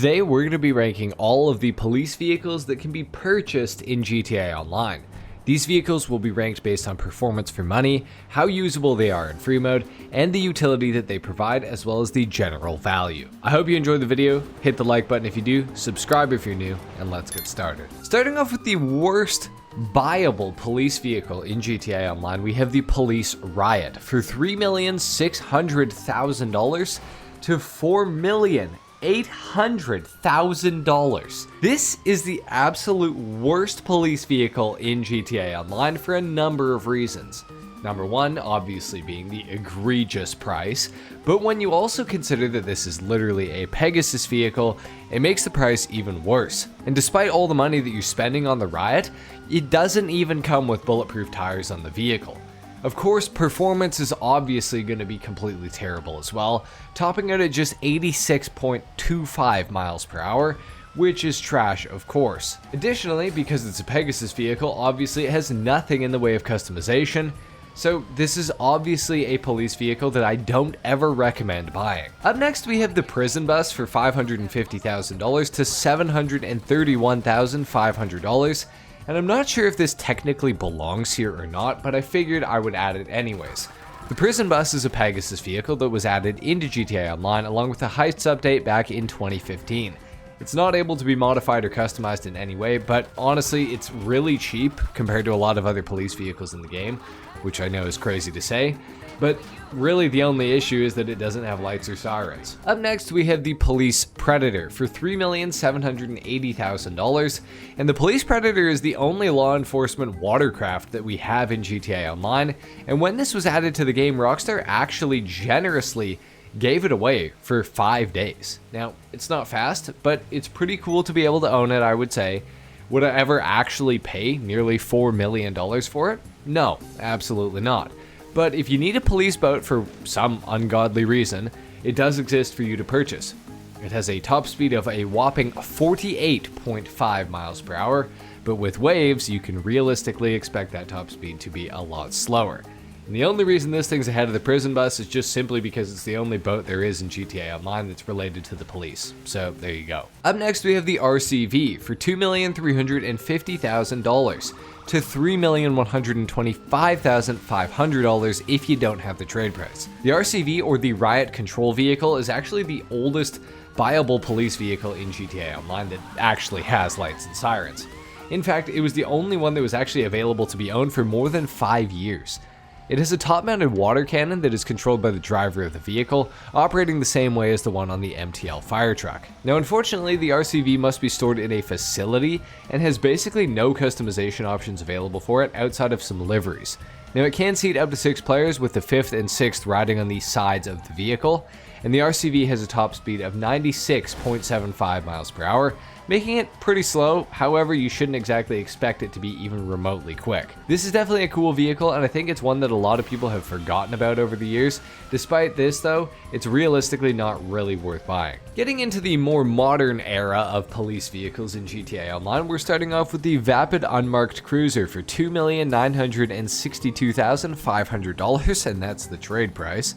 Today we're going to be ranking all of the police vehicles that can be purchased in GTA Online. These vehicles will be ranked based on performance for money, how usable they are in free mode, and the utility that they provide, as well as the general value. I hope you enjoyed the video, hit the like button if you do, subscribe if you're new, and let's get started. Starting off with the worst buyable police vehicle in GTA Online, we have the Police Riot for $3,600,000 to $4,800,000. This is the absolute worst police vehicle in GTA Online for a number of reasons. Number one, obviously being the egregious price, but when you also consider that this is literally a Pegasus vehicle, it makes the price even worse. And despite all the money that you're spending on the Riot, it doesn't even come with bulletproof tires on the vehicle. Of course, performance is obviously going to be completely terrible as well, topping out at just 86.25 miles per hour, which is trash of course. Additionally, because it's a Pegasus vehicle, obviously it has nothing in the way of customization, so this is obviously a police vehicle that I don't ever recommend buying. Up next we have the Prison Bus for $550,000 to $731,500. And I'm not sure if this technically belongs here or not, but I figured I would add it anyways. The Prison Bus is a Pegasus vehicle that was added into GTA Online along with the Heists update back in 2015. It's not able to be modified or customized in any way, but honestly, it's really cheap compared to a lot of other police vehicles in the game, which I know is crazy to say. But really the only issue is that it doesn't have lights or sirens. Up next we have the Police Predator for $3,780,000, and the Police Predator is the only law enforcement watercraft that we have in GTA Online, and when this was added to the game, Rockstar actually generously gave it away for 5 days. Now, it's not fast, but it's pretty cool to be able to own it, I would say. Would I ever actually pay nearly $4 million for it? No, absolutely not. But if you need a police boat for some ungodly reason, it does exist for you to purchase. It has a top speed of a whopping 48.5 miles per hour, but with waves, you can realistically expect that top speed to be a lot slower. And the only reason this thing's ahead of the Prison Bus is just simply because it's the only boat there is in GTA Online that's related to the police. So there you go. Up next we have the RCV for $2,350,000 to $3,125,500 if you don't have the trade price. The RCV, or the Riot Control Vehicle, is actually the oldest buyable police vehicle in GTA Online that actually has lights and sirens. In fact, it was the only one that was actually available to be owned for more than 5 years. It has a top-mounted water cannon that is controlled by the driver of the vehicle, operating the same way as the one on the MTL fire truck. Now, unfortunately, the RCV must be stored in a facility and has basically no customization options available for it outside of some liveries. Now, it can seat up to 6 players, with the 5th and 6th riding on the sides of the vehicle, and the RCV has a top speed of 96.75 miles per hour, making it pretty slow. However, you shouldn't exactly expect it to be even remotely quick. This is definitely a cool vehicle, and I think it's one that a lot of people have forgotten about over the years. Despite this though, it's realistically not really worth buying. Getting into the more modern era of police vehicles in GTA Online, we're starting off with the Vapid Unmarked Cruiser for $2,962,500, and that's the trade price,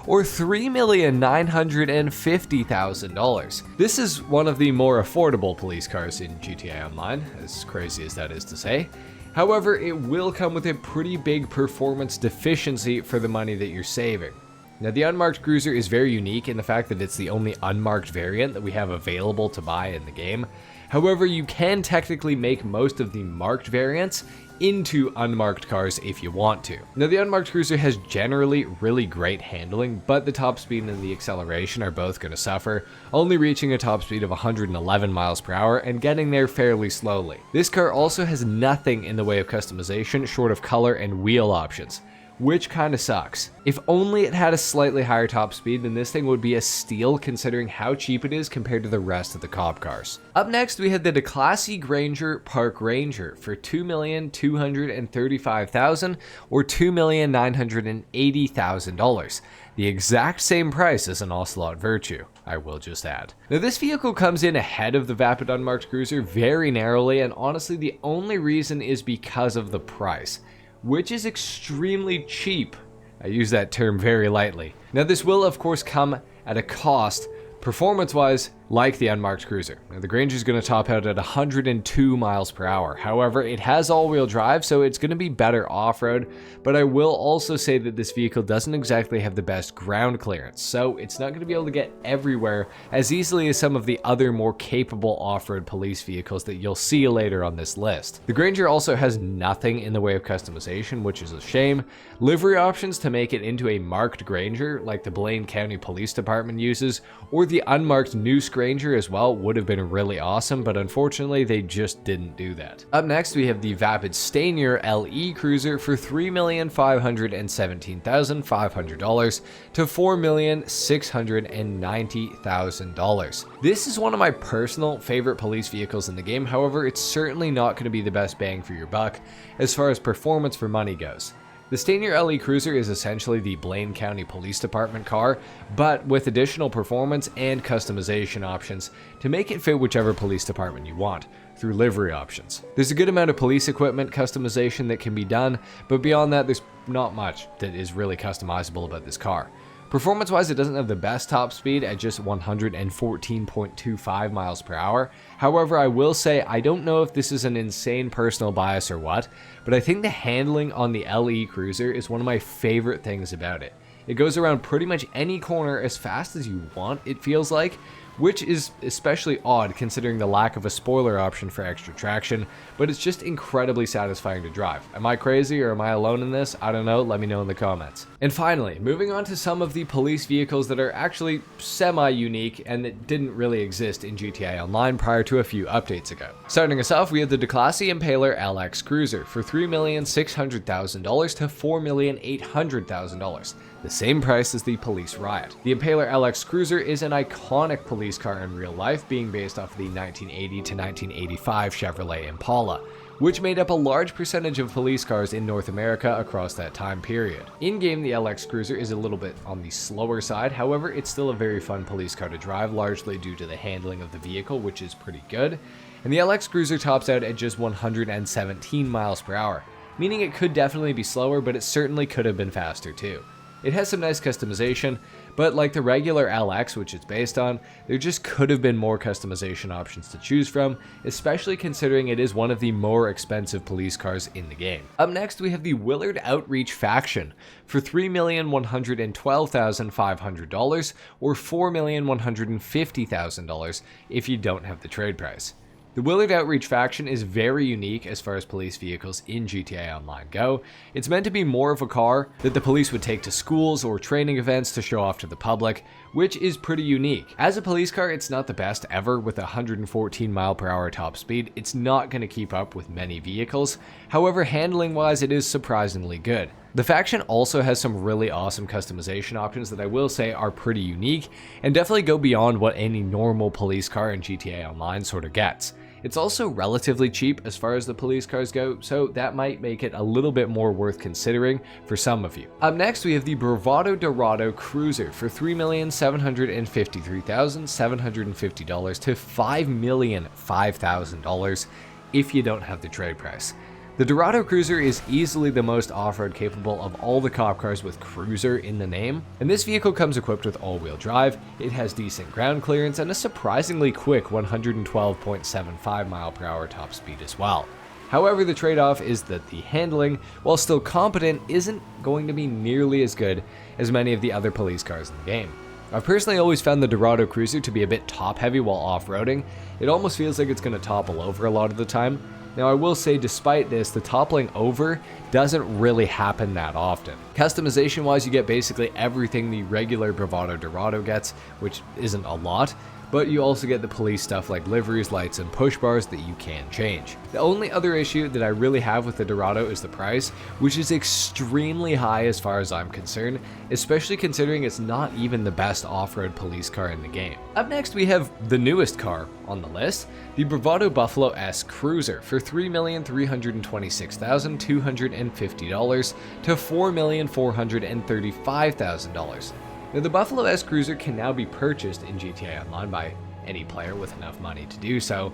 or $3,950,000. This is one of the more affordable police cars in GTA Online, as crazy as that is to say. However, it will come with a pretty big performance deficiency for the money that you're saving. Now, the Unmarked Cruiser is very unique in the fact that it's the only unmarked variant that we have available to buy in the game. However, you can technically make most of the marked variants into unmarked cars if you want to. Now, the Unmarked Cruiser has generally really great handling, but the top speed and the acceleration are both going to suffer, only reaching a top speed of 111 miles per hour and getting there fairly slowly. This car also has nothing in the way of customization short of color and wheel options, which kind of sucks. If only it had a slightly higher top speed, then this thing would be a steal considering how cheap it is compared to the rest of the cop cars. Up next we had the Declasse Granger Park Ranger for $2,235,000 or $2,980,000. The exact same price as an Ocelot Virtue, I will just add. Now, this vehicle comes in ahead of the Vapid Unmarked Cruiser very narrowly, and honestly the only reason is because of the price, which is extremely cheap. I use that term very lightly. Now, this will of course come at a cost, performance-wise, like the unmarked cruiser. Now, the Granger is going to top out at 102 miles per hour. However, it has all-wheel drive, so it's going to be better off-road, but I will also say that this vehicle doesn't exactly have the best ground clearance, so it's not going to be able to get everywhere as easily as some of the other more capable off-road police vehicles that you'll see later on this list. The Granger also has nothing in the way of customization, which is a shame. Livery options to make it into a marked Granger, like the Blaine County Police Department uses, or the unmarked Noose Granger as well, would have been really awesome, but unfortunately they just didn't do that. Up next, we have the Vapid Stanier LE Cruiser for $3,517,500 to $4,690,000. This is one of my personal favorite police vehicles in the game. However, it's certainly not going to be the best bang for your buck as far as performance for money goes. The Stanier LE Cruiser is essentially the Blaine County Police Department car, but with additional performance and customization options to make it fit whichever police department you want, through livery options. There's a good amount of police equipment customization that can be done, but beyond that, there's not much that is really customizable about this car. Performance-wise, it doesn't have the best top speed at just 114.25 miles per hour. However, I will say I don't know if this is an insane personal bias or what, but I think the handling on the LE Cruiser is one of my favorite things about it. It goes around pretty much any corner as fast as you want, it feels like, which is especially odd considering the lack of a spoiler option for extra traction, but it's just incredibly satisfying to drive. Am I crazy or am I alone in this? I don't know, let me know in the comments. And finally, moving on to some of the police vehicles that are actually semi-unique and that didn't really exist in GTA Online prior to a few updates ago. Starting us off, we have the Declasse Impaler LX Cruiser for $3,600,000 to $4,800,000. The same price as the Police Riot. The Impaler LX Cruiser is an iconic police car in real life, being based off of the 1980 to 1985 Chevrolet Impala, which made up a large percentage of police cars in North America across that time period. In-game, the LX Cruiser is a little bit on the slower side, however, it's still a very fun police car to drive, largely due to the handling of the vehicle, which is pretty good. And the LX Cruiser tops out at just 117 miles per hour, meaning it could definitely be slower, but it certainly could have been faster too. It has some nice customization, but like the regular LX, which it's based on, there just could have been more customization options to choose from, especially considering it is one of the more expensive police cars in the game. Up next, we have the Willard Outreach Faction for $3,112,500 or $4,150,000 if you don't have the trade price. The Willard Outreach Faction is very unique as far as police vehicles in GTA Online go. It's meant to be more of a car that the police would take to schools or training events to show off to the public, which is pretty unique. As a police car, it's not the best ever. With 114 mile per hour top speed, it's not going to keep up with many vehicles. However, handling wise, it is surprisingly good. The faction also has some really awesome customization options that I will say are pretty unique and definitely go beyond what any normal police car in GTA Online sort of gets. It's also relatively cheap as far as the police cars go, so that might make it a little bit more worth considering for some of you. Up next, we have the Bravado Dorado Cruiser for $3,753,750 to $5,005,000 if you don't have the trade price. The Dorado Cruiser is easily the most off-road capable of all the cop cars with cruiser in the name, and this vehicle comes equipped with all-wheel drive, it has decent ground clearance, and a surprisingly quick 112.75 mile per hour top speed as well. However, the trade-off is that the handling, while still competent, isn't going to be nearly as good as many of the other police cars in the game. I've personally always found the Dorado Cruiser to be a bit top-heavy while off-roading. It almost feels like it's going to topple over a lot of the time. Now, I will say, despite this, the toppling over doesn't really happen that often. Customization-wise, you get basically everything the regular Bravado Dorado gets, which isn't a lot, but you also get the police stuff like liveries, lights, and push bars that you can change. The only other issue that I really have with the Dorado is the price, which is extremely high as far as I'm concerned, especially considering it's not even the best off-road police car in the game. Up next, we have the newest car on the list, the Bravado Buffalo S Cruiser for $3,326,250 to $4,435,000. Now, the Buffalo S Cruiser can now be purchased in GTA Online by any player with enough money to do so.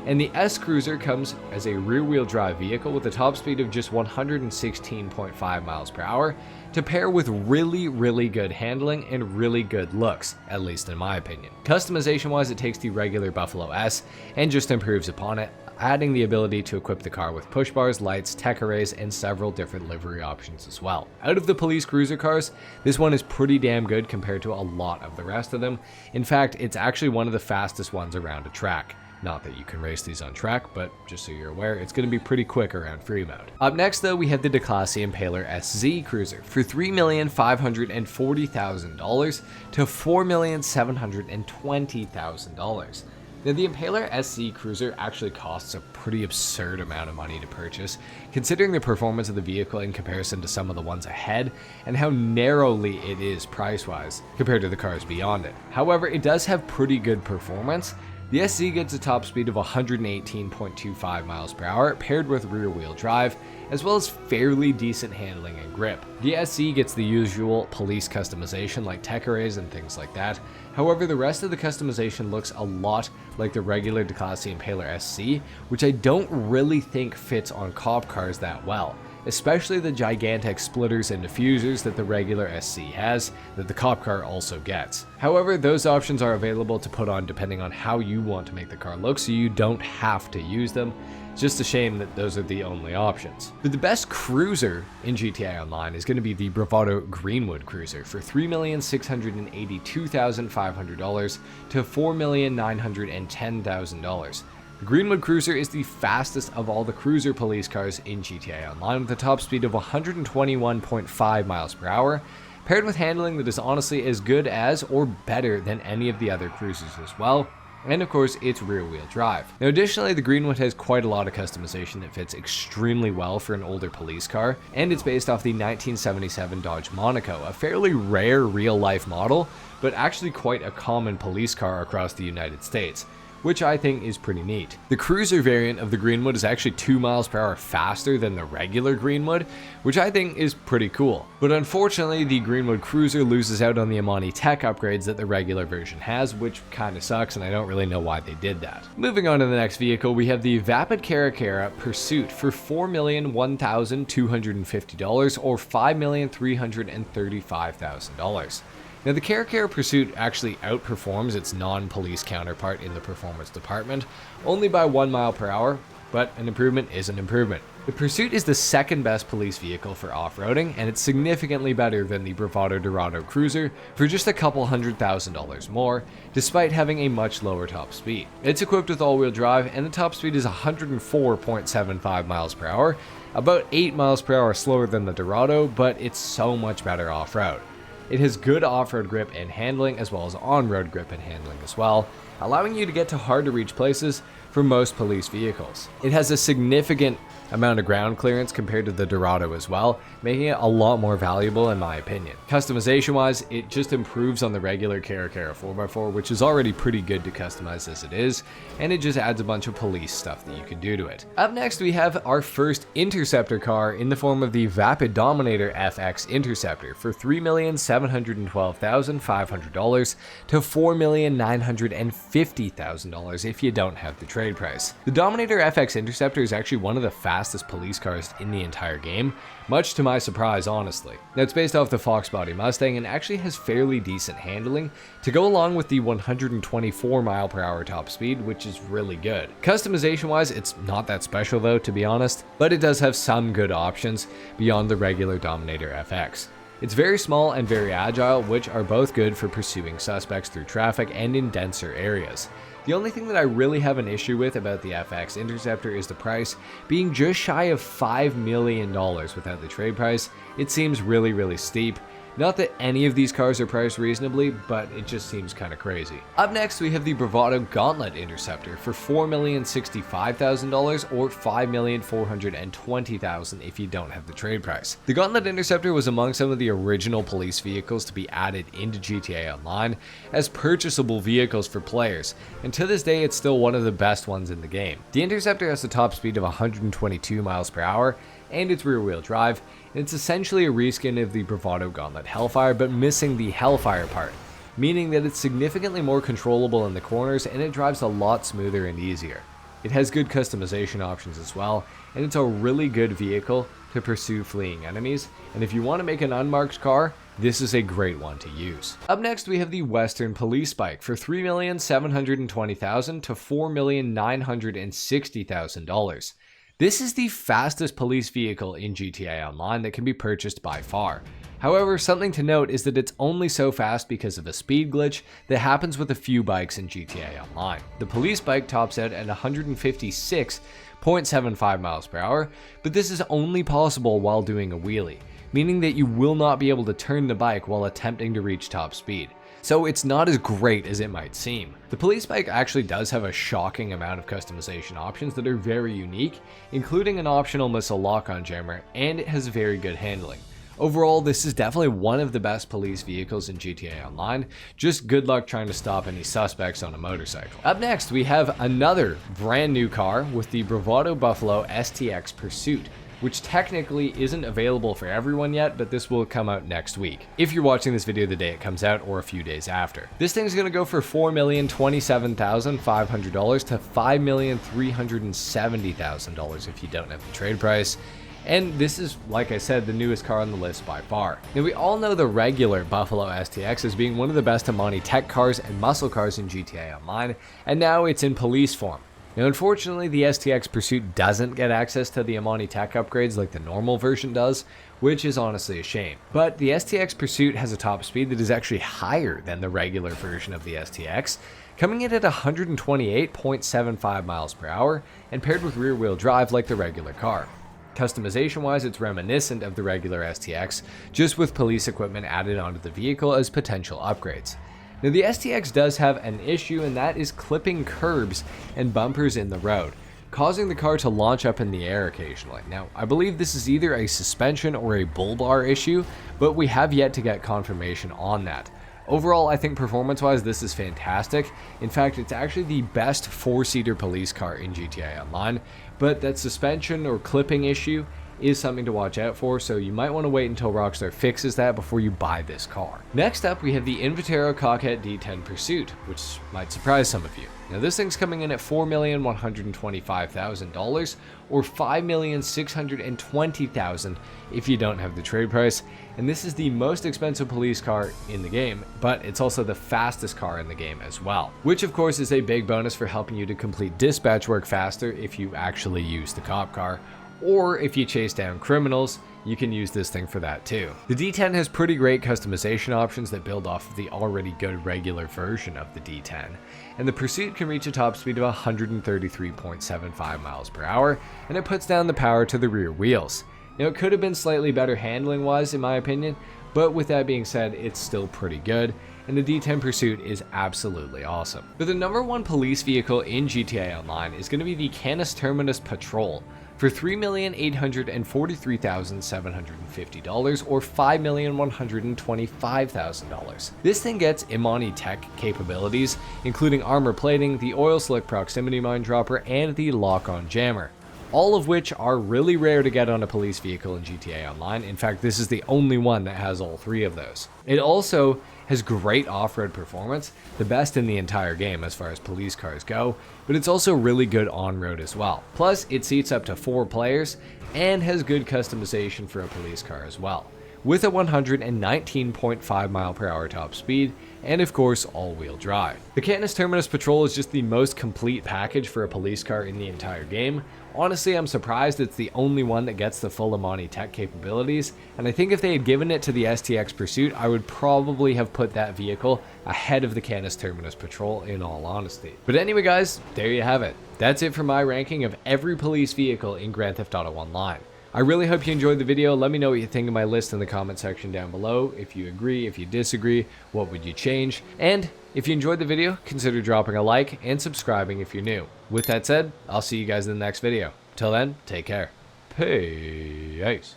And the S Cruiser comes as a rear-wheel drive vehicle with a top speed of just 116.5 miles per hour to pair with really good handling and really good looks, at least in my opinion. Customization-wise, it takes the regular Buffalo S and just improves upon it, adding the ability to equip the car with push bars, lights, tech arrays, and several different livery options as well. Out of the police cruiser cars, this one is pretty damn good compared to a lot of the rest of them. In fact, it's actually one of the fastest ones around a track. Not that you can race these on track, but just so you're aware, it's going to be pretty quick around free mode. Up next though, we have the Declasse Impaler SZ Cruiser for $3,540,000 to $4,720,000. Now, the Impaler SZ Cruiser actually costs a pretty absurd amount of money to purchase, considering the performance of the vehicle in comparison to some of the ones ahead, and how narrowly it is price-wise compared to the cars beyond it. However, it does have pretty good performance. The SZ gets a top speed of 118.25 miles per hour paired with rear-wheel drive, as well as fairly decent handling and grip. The SZ gets the usual police customization like tech arrays and things like that. However, the rest of the customization looks a lot like the regular Declasse Impaler SC, which I don't really think fits on cop cars that well, especially the gigantic splitters and diffusers that the regular SC has, that the cop car also gets. However, those options are available to put on depending on how you want to make the car look, so you don't have to use them. It's just a shame that those are the only options. But the best cruiser in GTA Online is going to be the Bravado Greenwood Cruiser for $3,682,500 to $4,910,000. The Greenwood Cruiser is the fastest of all the cruiser police cars in GTA Online with a top speed of 121.5 miles per hour, paired with handling that is honestly as good as or better than any of the other cruisers as well. And of course, it's rear-wheel drive. Now additionally, the Greenwood has quite a lot of customization that fits extremely well for an older police car, and it's based off the 1977 Dodge Monaco, a fairly rare real-life model, but actually quite a common police car across the United States, which I think is pretty neat. The cruiser variant of the Greenwood is actually 2 miles per hour faster than the regular Greenwood, which I think is pretty cool. But unfortunately, the Greenwood Cruiser loses out on the Amani tech upgrades that the regular version has, which kinda sucks, and I don't really know why they did that. Moving on to the next vehicle, we have the Vapid Carrera Pursuit for $4,001,250 or $5,335,000. Now, the Carrera Pursuit actually outperforms its non-police counterpart in the performance department, only by 1 mile per hour, but an improvement is an improvement. The Pursuit is the second best police vehicle for off-roading, and it's significantly better than the Bravado Dorado Cruiser for just a couple $100,000 more, despite having a much lower top speed. It's equipped with all-wheel drive, and the top speed is 104.75 miles per hour, about 8 miles per hour slower than the Dorado, but it's so much better off-road. It has good off-road grip and handling, as well as on-road grip and handling as well, allowing you to get to hard-to-reach places for most police vehicles. It has a significant amount of ground clearance compared to the Dorado as well, making it a lot more valuable in my opinion. Customization wise, it just improves on the regular Carrera 4x4, which is already pretty good to customize as it is, and it just adds a bunch of police stuff that you can do to it. Up next, we have our first Interceptor car in the form of the Vapid Dominator FX Interceptor for $3,712,500 to $4,950,000 if you don't have the trade price. The Dominator FX Interceptor is actually one of the fastest police cars in the entire game, much to my surprise honestly. Now, it's based off the Fox Body Mustang and actually has fairly decent handling to go along with the 124 mile per hour top speed, which is really good. Customization wise, it's not that special though, to be honest, but it does have some good options beyond the regular Dominator FX. It's very small and very agile, which are both good for pursuing suspects through traffic and in denser areas. The only thing that I really have an issue with about the FX Interceptor is the price being just shy of $5 million without the trade price. It seems really steep. Not that any of these cars are priced reasonably, but it just seems kind of crazy. Up next, we have the Bravado Gauntlet Interceptor for $4,065,000 or $5,420,000 if you don't have the trade price. The Gauntlet Interceptor was among some of the original police vehicles to be added into GTA Online as purchasable vehicles for players, and to this day it's still one of the best ones in the game. The Interceptor has a top speed of 122 miles per hour, and it's rear-wheel drive, and it's essentially a reskin of the Bravado Gauntlet Hellfire, but missing the Hellfire part. meaning that it's significantly more controllable in the corners and it drives a lot smoother and easier. It has good customization options as well, and it's a really good vehicle to pursue fleeing enemies, and if you want to make an unmarked car, this is a great one to use. Up next, we have the Western Police Bike for $3,720,000 to $4,960,000. This is the fastest police vehicle in GTA Online that can be purchased by far. However, something to note is that it's only so fast because of a speed glitch that happens with a few bikes in GTA Online. The police bike tops out at 156.75 miles per hour, but this is only possible while doing a wheelie, meaning that you will not be able to turn the bike while attempting to reach top speed. So it's not as great as it might seem. The police bike actually does have a shocking amount of customization options that are very unique, including an optional missile lock-on jammer, and it has very good handling. Overall, this is definitely one of the best police vehicles in GTA Online. Just good luck trying to stop any suspects on a motorcycle. Up next, we have another brand new car with the Bravado Buffalo STX Pursuit, which technically isn't available for everyone yet, but this will come out next week, if you're watching this video the day it comes out or a few days after. This thing's gonna go for $4,027,500 to $5,370,000 if you don't have the trade price. And this is, like I said, the newest car on the list by far. Now, we all know the regular Buffalo STX as being one of the best Amani tech cars and muscle cars in GTA Online, and now it's in police form. Now, unfortunately, the STX Pursuit doesn't get access to the Amani tech upgrades like the normal version does, which is honestly a shame. But the STX Pursuit has a top speed that is actually higher than the regular version of the STX, coming in at 128.75 miles per hour, and paired with rear-wheel drive like the regular car. Customization wise, it's reminiscent of the regular STX, just with police equipment added onto the vehicle as potential upgrades. Now, the STX does have an issue, and that is clipping curbs and bumpers in the road, causing the car to launch up in the air occasionally. Now, I believe this is either a suspension or a bull bar issue, but we have yet to get confirmation on that. Overall, I think performance-wise, this is fantastic. In fact, it's actually the best four-seater police car in GTA Online, but that suspension or clipping issue is something to watch out for, so you might want to wait until Rockstar fixes that before you buy this car. Next up, we have the Invitero Cockhead D10 Pursuit, which might surprise some of you. Now, this thing's coming in at $4,125,000 or $5,620,000 if you don't have the trade price, and this is the most expensive police car in the game, but it's also the fastest car in the game as well, which of course is a big bonus for helping you to complete dispatch work faster if you actually use the cop car, or if you chase down criminals, you can use this thing for that too. The D10 has pretty great customization options that build off of the already good regular version of the D10, and the Pursuit can reach a top speed of 133.75 miles per hour, and it puts down the power to the rear wheels. Now, it could have been slightly better handling wise in my opinion, but with that being said, it's still pretty good, and the D10 Pursuit is absolutely awesome. But the number one police vehicle in GTA Online is going to be the Canis Terminus Patrol for $3,843,750 or $5,125,000. This thing gets Imani tech capabilities, including armor plating, the oil slick proximity mine dropper, and the lock-on jammer, all of which are really rare to get on a police vehicle in GTA Online. In fact, this is the only one that has all three of those. It also has great off-road performance, the best in the entire game as far as police cars go, but it's also really good on-road as well. Plus, it seats up to 4 players and has good customization for a police car as well, with a 119.5 mile per hour top speed, and of course, all-wheel drive. The Canis Terminus Patrol is just the most complete package for a police car in the entire game. Honestly, I'm surprised it's the only one that gets the full Amani tech capabilities, and I think if they had given it to the STX Pursuit, I would probably have put that vehicle ahead of the Canis Terminus Patrol in all honesty. But anyway guys, there you have it. That's it for my ranking of every police vehicle in Grand Theft Auto Online. I really hope you enjoyed the video. Let me know what you think of my list in the comment section down below. If you agree, if you disagree, what would you change? And if you enjoyed the video, consider dropping a like and subscribing if you're new. With that said, I'll see you guys in the next video. Till then, take care. Peace.